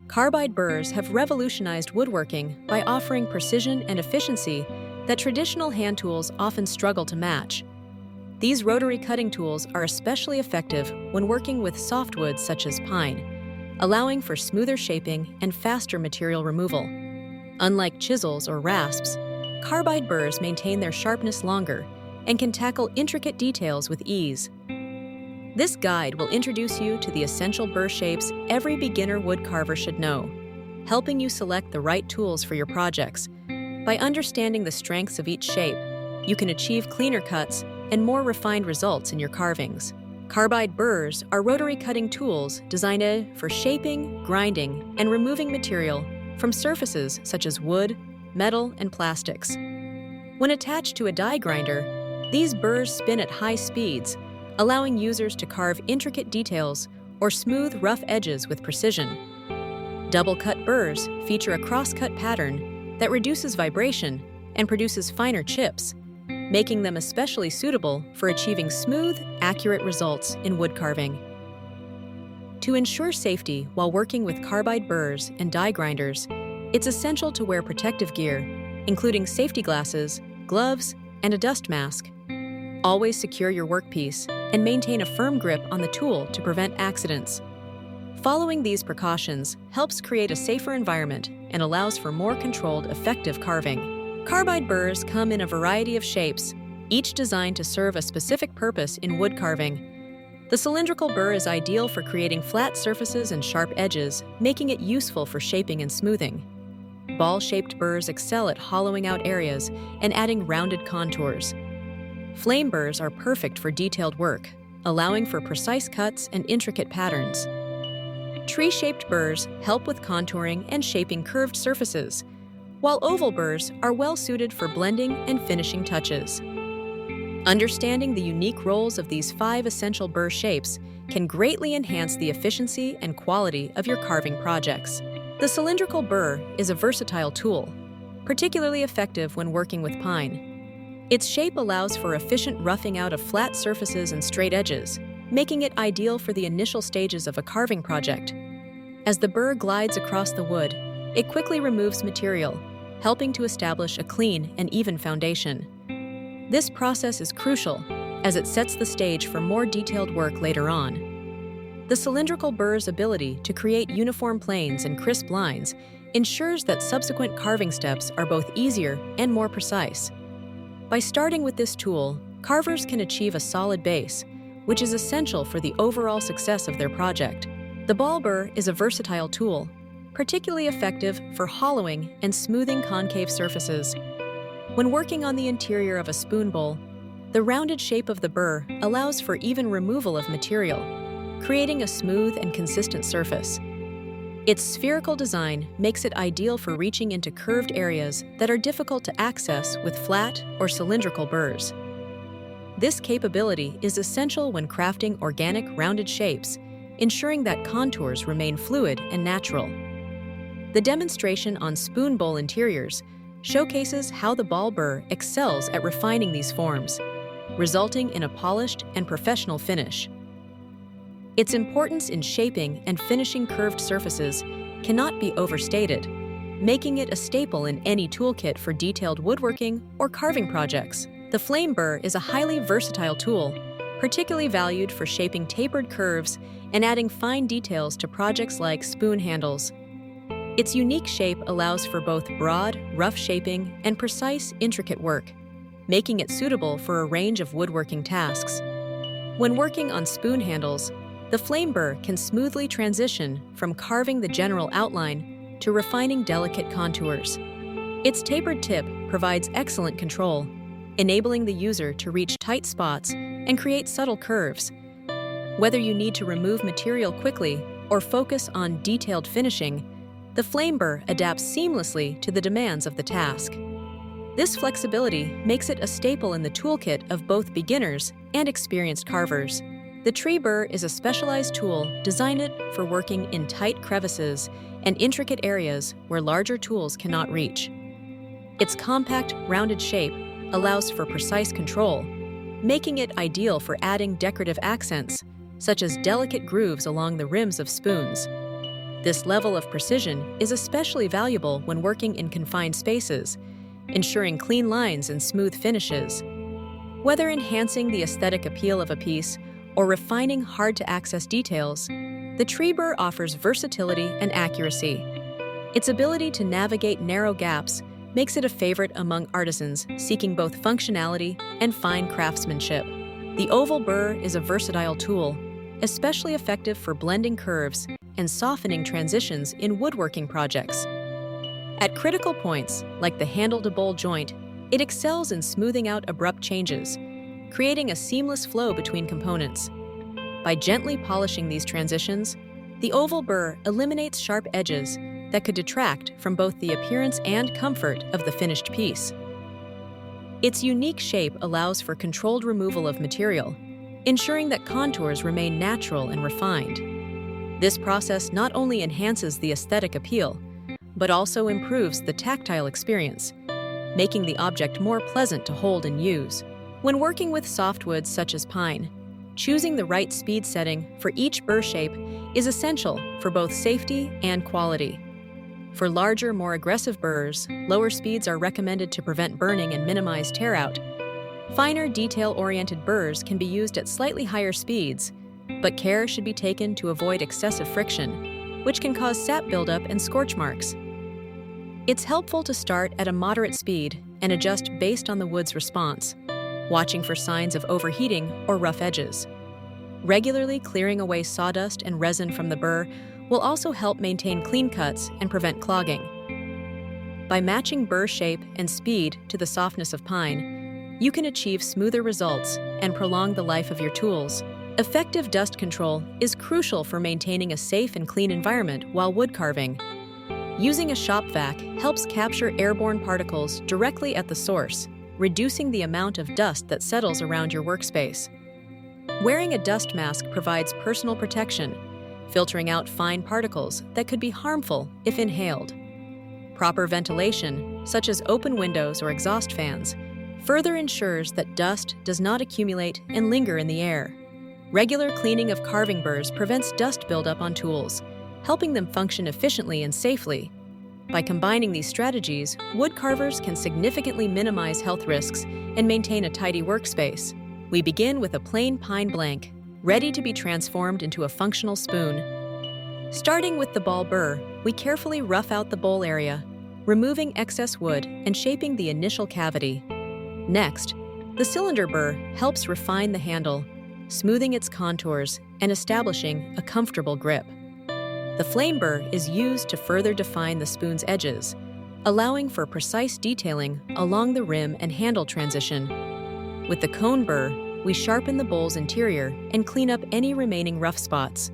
Carbide burrs have revolutionized woodworking by offering precision and efficiency that traditional hand tools often struggle to match. These rotary cutting tools are especially effective when working with softwoods such as pine, allowing for smoother shaping and faster material removal. Unlike chisels or rasps, carbide burrs maintain their sharpness longer and can tackle intricate details with ease. This guide will introduce you to the essential burr shapes every beginner woodcarver should know, helping you select the right tools for your projects. By understanding the strengths of each shape, you can achieve cleaner cuts and more refined results in your carvings. Carbide burrs are rotary cutting tools designed for shaping, grinding, and removing material from surfaces such as wood, metal, and plastics. When attached to a die grinder, these burrs spin at high speeds, allowing users to carve intricate details or smooth rough edges with precision. Double-cut burrs feature a cross-cut pattern that reduces vibration and produces finer chips, making them especially suitable for achieving smooth, accurate results in wood carving. To ensure safety while working with carbide burrs and die grinders, it's essential to wear protective gear, including safety glasses, gloves, and a dust mask. Always secure your workpiece and maintain a firm grip on the tool to prevent accidents. Following these precautions helps create a safer environment and allows for more controlled, effective carving. Carbide burrs come in a variety of shapes, each designed to serve a specific purpose in wood carving. The cylindrical burr is ideal for creating flat surfaces and sharp edges, making it useful for shaping and smoothing. Ball-shaped burrs excel at hollowing out areas and adding rounded contours. Flame burrs are perfect for detailed work, allowing for precise cuts and intricate patterns. Tree-shaped burrs help with contouring and shaping curved surfaces, while oval burrs are well-suited for blending and finishing touches. Understanding the unique roles of these 5 essential burr shapes can greatly enhance the efficiency and quality of your carving projects. The cylindrical burr is a versatile tool, particularly effective when working with pine. Its shape allows for efficient roughing out of flat surfaces and straight edges, making it ideal for the initial stages of a carving project. As the burr glides across the wood, it quickly removes material, helping to establish a clean and even foundation. This process is crucial, as it sets the stage for more detailed work later on. The cylindrical burr's ability to create uniform planes and crisp lines ensures that subsequent carving steps are both easier and more precise. By starting with this tool, carvers can achieve a solid base, which is essential for the overall success of their project. The ball burr is a versatile tool, particularly effective for hollowing and smoothing concave surfaces. When working on the interior of a spoon bowl, the rounded shape of the burr allows for even removal of material, creating a smooth and consistent surface. Its spherical design makes it ideal for reaching into curved areas that are difficult to access with flat or cylindrical burrs. This capability is essential when crafting organic rounded shapes, ensuring that contours remain fluid and natural. The demonstration on spoon bowl interiors showcases how the ball burr excels at refining these forms, resulting in a polished and professional finish. Its importance in shaping and finishing curved surfaces cannot be overstated, making it a staple in any toolkit for detailed woodworking or carving projects. The flame burr is a highly versatile tool, particularly valued for shaping tapered curves and adding fine details to projects like spoon handles. Its unique shape allows for both broad, rough shaping and precise, intricate work, making it suitable for a range of woodworking tasks. When working on spoon handles, the flame burr can smoothly transition from carving the general outline to refining delicate contours. Its tapered tip provides excellent control, enabling the user to reach tight spots and create subtle curves. Whether you need to remove material quickly or focus on detailed finishing, the flame burr adapts seamlessly to the demands of the task. This flexibility makes it a staple in the toolkit of both beginners and experienced carvers. The tree burr is a specialized tool designed for working in tight crevices and intricate areas where larger tools cannot reach. Its compact, rounded shape allows for precise control, making it ideal for adding decorative accents, such as delicate grooves along the rims of spoons. This level of precision is especially valuable when working in confined spaces, ensuring clean lines and smooth finishes. Whether enhancing the aesthetic appeal of a piece or refining hard-to-access details, the tree burr offers versatility and accuracy. Its ability to navigate narrow gaps makes it a favorite among artisans seeking both functionality and fine craftsmanship. The oval burr is a versatile tool, especially effective for blending curves and softening transitions in woodworking projects. At critical points, like the handle-to-bowl joint, it excels in smoothing out abrupt changes, creating a seamless flow between components. By gently polishing these transitions, the oval burr eliminates sharp edges that could detract from both the appearance and comfort of the finished piece. Its unique shape allows for controlled removal of material, ensuring that contours remain natural and refined. This process not only enhances the aesthetic appeal, but also improves the tactile experience, making the object more pleasant to hold and use. When working with softwoods such as pine, choosing the right speed setting for each burr shape is essential for both safety and quality. For larger, more aggressive burrs, lower speeds are recommended to prevent burning and minimize tear-out. Finer, detail-oriented burrs can be used at slightly higher speeds, but care should be taken to avoid excessive friction, which can cause sap buildup and scorch marks. It's helpful to start at a moderate speed and adjust based on the wood's response, watching for signs of overheating or rough edges. Regularly clearing away sawdust and resin from the burr will also help maintain clean cuts and prevent clogging. By matching burr shape and speed to the softness of pine, you can achieve smoother results and prolong the life of your tools. Effective dust control is crucial for maintaining a safe and clean environment while wood carving. Using a shop vac helps capture airborne particles directly at the source, reducing the amount of dust that settles around your workspace. Wearing a dust mask provides personal protection, filtering out fine particles that could be harmful if inhaled. Proper ventilation, such as open windows or exhaust fans, further ensures that dust does not accumulate and linger in the air. Regular cleaning of carving burrs prevents dust buildup on tools, helping them function efficiently and safely. By combining these strategies, wood carvers can significantly minimize health risks and maintain a tidy workspace. We begin with a plain pine blank, ready to be transformed into a functional spoon. Starting with the ball burr, we carefully rough out the bowl area, removing excess wood and shaping the initial cavity. Next, the cylinder burr helps refine the handle, smoothing its contours and establishing a comfortable grip. The flame burr is used to further define the spoon's edges, allowing for precise detailing along the rim and handle transition. With the cone burr, we sharpen the bowl's interior and clean up any remaining rough spots.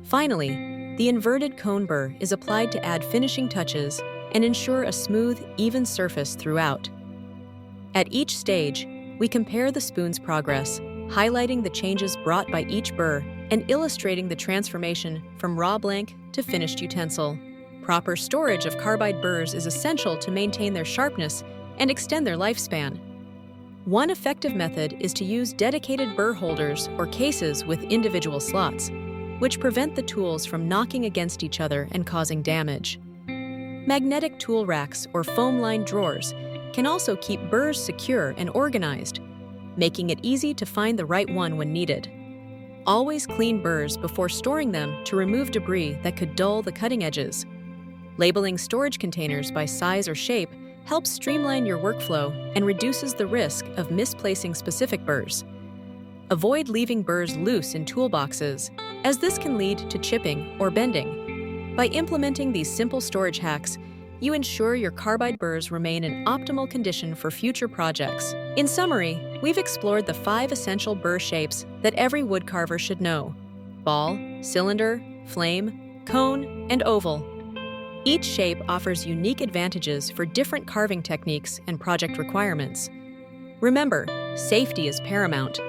Finally, the inverted cone burr is applied to add finishing touches and ensure a smooth, even surface throughout. At each stage, we compare the spoon's progress, highlighting the changes brought by each burr and illustrating the transformation from raw blank to finished utensil. Proper storage of carbide burrs is essential to maintain their sharpness and extend their lifespan. One effective method is to use dedicated burr holders or cases with individual slots, which prevent the tools from knocking against each other and causing damage. Magnetic tool racks or foam-lined drawers can also keep burrs secure and organized, making it easy to find the right one when needed. Always clean burrs before storing them to remove debris that could dull the cutting edges. Labeling storage containers by size or shape helps streamline your workflow and reduces the risk of misplacing specific burrs. Avoid leaving burrs loose in toolboxes, as this can lead to chipping or bending. By implementing these simple storage hacks, you ensure your carbide burrs remain in optimal condition for future projects. In summary, we've explored the 5 essential burr shapes that every woodcarver should know: ball, cylinder, flame, cone, and oval. Each shape offers unique advantages for different carving techniques and project requirements. Remember, safety is paramount.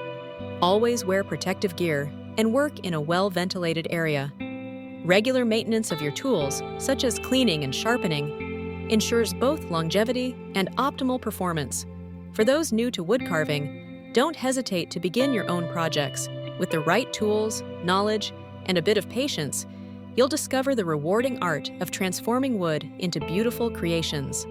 Always wear protective gear and work in a well-ventilated area. Regular maintenance of your tools, such as cleaning and sharpening, ensures both longevity and optimal performance. For those new to wood carving, don't hesitate to begin your own projects. With the right tools, knowledge, and a bit of patience, you'll discover the rewarding art of transforming wood into beautiful creations.